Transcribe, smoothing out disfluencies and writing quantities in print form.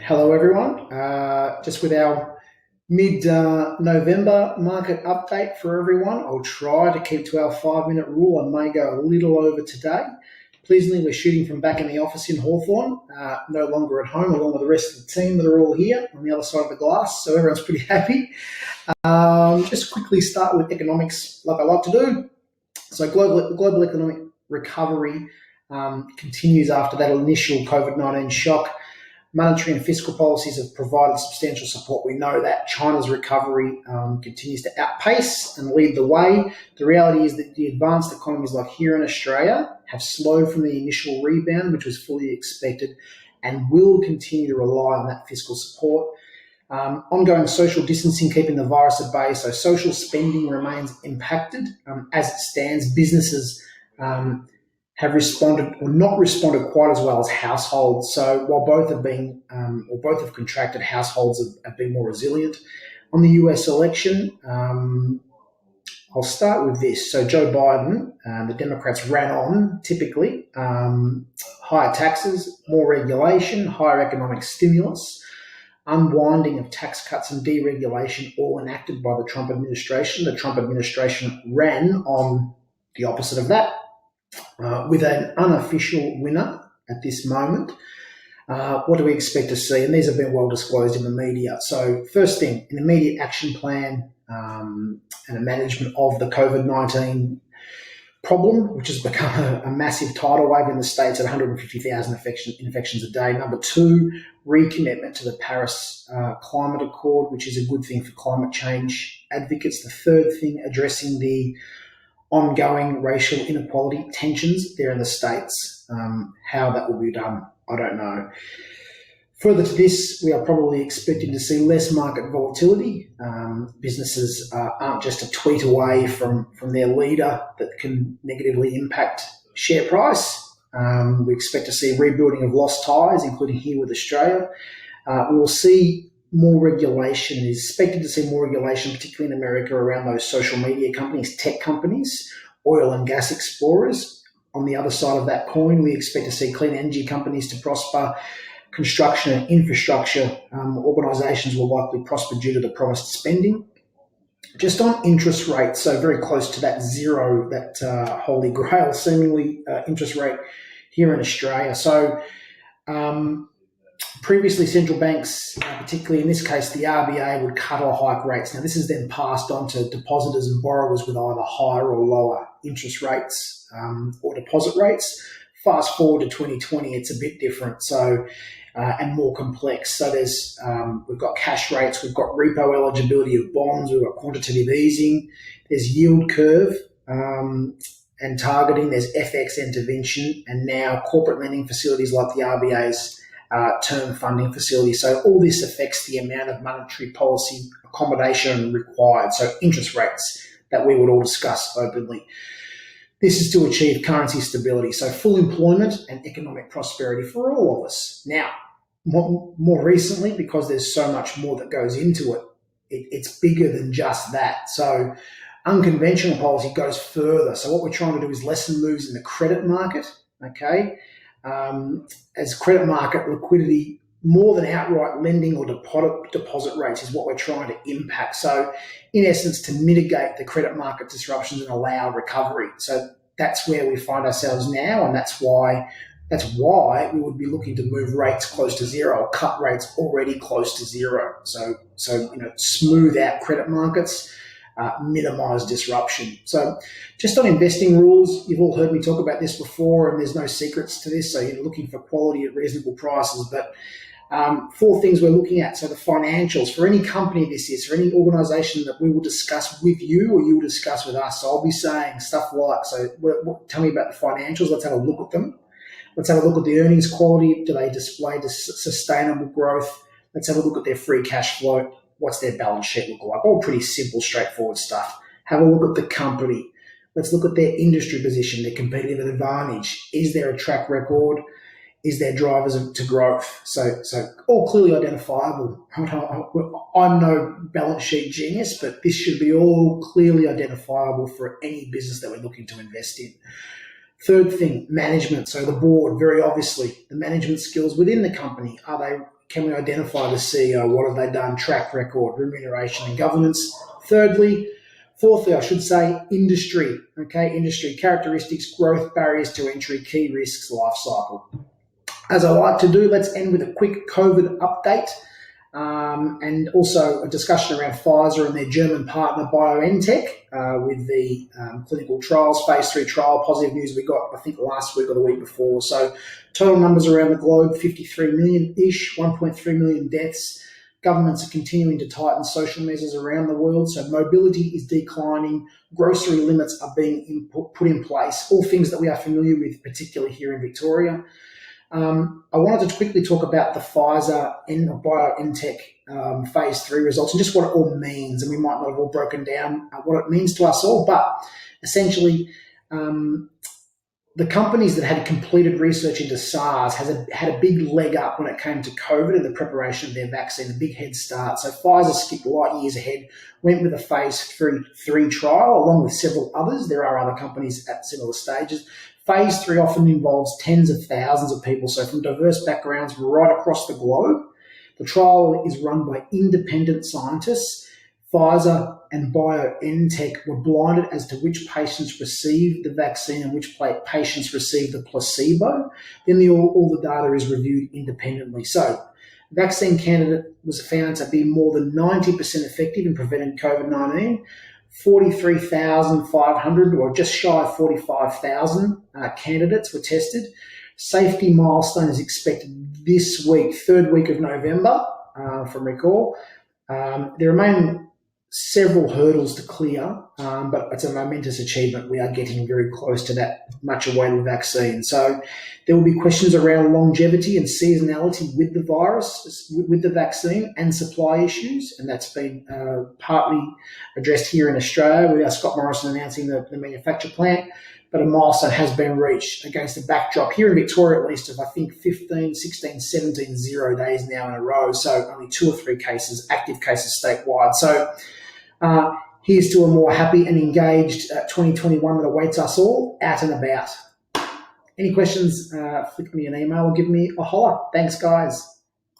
Hello, everyone. Just with our mid-November market update for everyone, I'll try to keep to our 5-minute rule. I may go a little over today. Pleasantly, we're shooting from back in the office in Hawthorn, no longer at home, along with the rest of the team that are all here on the other side of the glass. So everyone's pretty happy. Just quickly start with economics, like I like to do. So global economic recovery continues after that initial COVID-19 shock. Monetary and fiscal policies have provided substantial support. We know that China's recovery continues to outpace and lead the way. The reality is that the advanced economies like here in Australia have slowed from the initial rebound, which was fully expected, and will continue to rely on that fiscal support. Ongoing social distancing keeping the virus at bay, so social spending remains impacted. As it stands, businesses have responded or not responded quite as well as households. So while both have been or both have contracted, households have been more resilient. On the US election, I'll start with this. So Joe Biden, the Democrats ran on typically higher taxes, more regulation, higher economic stimulus, unwinding of tax cuts and deregulation, all enacted by the Trump administration. The Trump administration ran on the opposite of that. With an unofficial winner at this moment. What do we expect to see? And these have been well disclosed in the media. So first thing, an immediate action plan and a management of the COVID-19 problem, which has become a massive tidal wave in the States at 150,000 infections a day. Number two, recommitment to the Paris Climate Accord, which is a good thing for climate change advocates. The third thing, addressing the ongoing racial inequality tensions there in the States. How that will be done, I don't know. Further to this, we are probably expecting to see less market volatility. Businesses aren't just a tweet away from their leader that can negatively impact share price. We expect to see rebuilding of lost ties, including here with Australia. We will see more regulation, is expected to see more regulation, particularly in America, around those social media companies, tech companies, oil and gas explorers. On the other side of that coin, we expect to see clean energy companies to prosper. Construction and infrastructure organisations will likely prosper due to the promised spending. Just on interest rates, so very close to that zero, that holy grail seemingly interest rate here in Australia. So previously, central banks, particularly in this case the RBA, would cut or hike rates. Now, this is then passed on to depositors and borrowers with either higher or lower interest rates or deposit rates. Fast forward to 2020, it's a bit different, so and more complex. So there's we've got cash rates, we've got repo eligibility of bonds, we've got quantitative easing, there's yield curve and targeting, there's FX intervention, and now corporate lending facilities like the RBA's term funding facility. So all this affects the amount of monetary policy accommodation required, so interest rates that we would all discuss openly. This is to achieve currency stability, so full employment and economic prosperity for all of us. Now, more recently, because there's so much more that goes into it, it's bigger than just that. So unconventional policy goes further. So what we're trying to do is lessen moves in the credit market, okay? As credit market liquidity, more than outright lending or deposit rates is what we're trying to impact. So in essence, to mitigate the credit market disruptions and allow recovery. So that's where we find ourselves now, and that's why we would be looking to move rates close to zero, or cut rates already close to zero. So smooth out credit markets, minimize disruption. So just on investing rules, you've all heard me talk about this before, and there's no secrets to this. So you're looking for quality at reasonable prices, but four things we're looking at. So the financials for any company this is, for any organisation that we will discuss with you or you will discuss with us. So I'll be saying stuff like, tell me about the financials. Let's have a look at them. Let's have a look at the earnings quality. Do they display sustainable growth? Let's have a look at their free cash flow. What's their balance sheet look like? All pretty simple, straightforward stuff. Have a look at the company. Let's look at their industry position, their competitive advantage. Is there a track record? Is there drivers to growth? So all clearly identifiable. I'm no balance sheet genius, but this should be all clearly identifiable for any business that we're looking to invest in. Third thing, management. So the board, very obviously, the management skills within the company. Can we identify the CEO? What have they done? Track record, remuneration and governance. Fourthly, I should say, industry. Okay, industry characteristics, growth, barriers to entry, key risks, life cycle. As I like to do, let's end with a quick COVID update. And also a discussion around Pfizer and their German partner BioNTech with the clinical trials, phase 3 trial, positive news we got, I think, last week or the week before. So total numbers around the globe, 53 million-ish, 1.3 million deaths. Governments are continuing to tighten social measures around the world, so mobility is declining, grocery limits are being put in place, all things that we are familiar with, particularly here in Victoria. I wanted to quickly talk about the Pfizer and BioNTech phase 3 results and just what it all means. And we might not have all broken down what it means to us all, but essentially the companies that had completed research into SARS had a big leg up when it came to COVID and the preparation of their vaccine, a big head start. So Pfizer skipped light years ahead, went with a phase 3 trial along with several others. There are other companies at similar stages. Phase 3 often involves tens of thousands of people, so from diverse backgrounds right across the globe. The trial is run by independent scientists. Pfizer and BioNTech were blinded as to which patients received the vaccine and which patients received the placebo. Then all the data is reviewed independently. So, vaccine candidate was found to be more than 90% effective in preventing COVID-19. 43,500 or just shy of 45,000 candidates were tested. Safety milestone is expected this week, third week of November, from recall. There remain several hurdles to clear, but it's a momentous achievement. We are getting very close to that much awaited vaccine. So there will be questions around longevity and seasonality with the virus, with the vaccine, and supply issues, and that's been partly addressed here in Australia with Scott Morrison announcing the manufacture plant, but a milestone has been reached against a backdrop here in Victoria at least of I think 15, 16, 17 0 days now in a row, so only 2 or 3 cases, active cases statewide. So here's to a more happy and engaged 2021 that awaits us all out and about. Any questions, flick me an email or give me a holler. Thanks, guys.